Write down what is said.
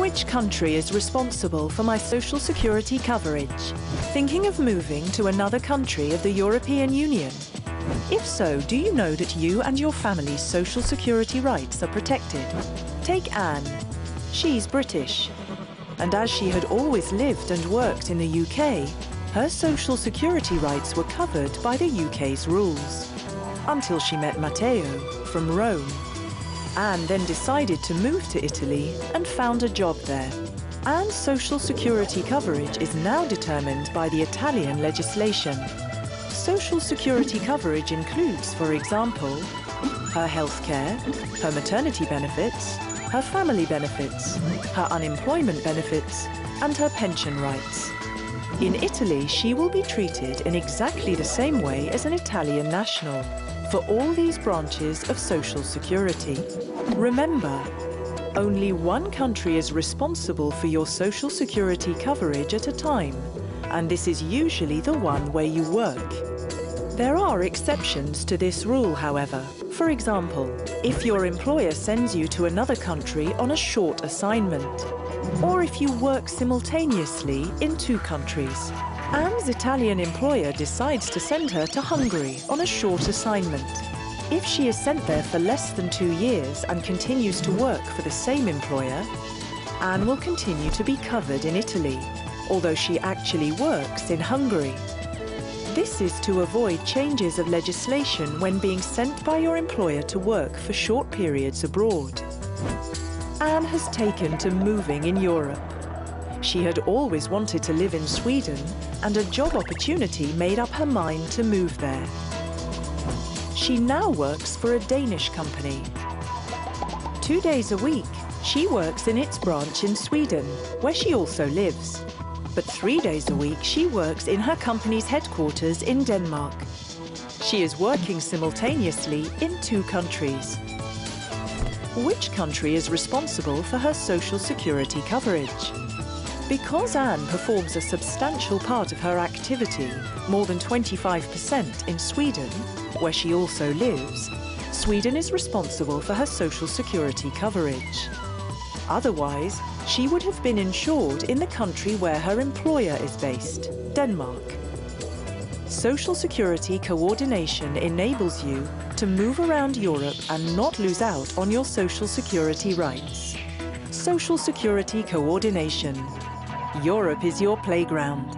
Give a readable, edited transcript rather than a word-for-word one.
Which country is responsible for my social security coverage? Thinking of moving to another country of the European Union? If so, do you know that you and your family's social security rights are protected? Take Anne. She's British. And as she had always lived and worked in the UK, her social security rights were covered by the UK's rules. Until she met Matteo from Rome. Anne then decided to move to Italy and found a job there. Anne's social security coverage is now determined by the Italian legislation. Social security coverage includes, for example, her healthcare, her maternity benefits, her family benefits, her unemployment benefits, and her pension rights. In Italy, she will be treated in exactly the same way as an Italian national for all these branches of social security. Remember, only one country is responsible for your social security coverage at a time, and this is usually the one where you work. There are exceptions to this rule, however. For example, if your employer sends you to another country on a short assignment, or if you work simultaneously in two countries. Anne's Italian employer decides to send her to Hungary on a short assignment. If she is sent there for less than 2 years and continues to work for the same employer, Anne will continue to be covered in Italy, although she actually works in Hungary. This is to avoid changes of legislation when being sent by your employer to work for short periods abroad. Anne has taken to moving in Europe. She had always wanted to live in Sweden, and a job opportunity made up her mind to move there. She now works for a Danish company. 2 days a week, she works in its branch in Sweden, where she also lives. But 3 days a week, she works in her company's headquarters in Denmark. She is working simultaneously in 2 countries. Which country is responsible for her social security coverage? Because Anne performs a substantial part of her activity, more than 25% in Sweden, where she also lives, Sweden is responsible for her social security coverage. Otherwise, she would have been insured in the country where her employer is based, Denmark. Social security coordination enables you to move around Europe and not lose out on your social security rights. Social security coordination. Europe is your playground.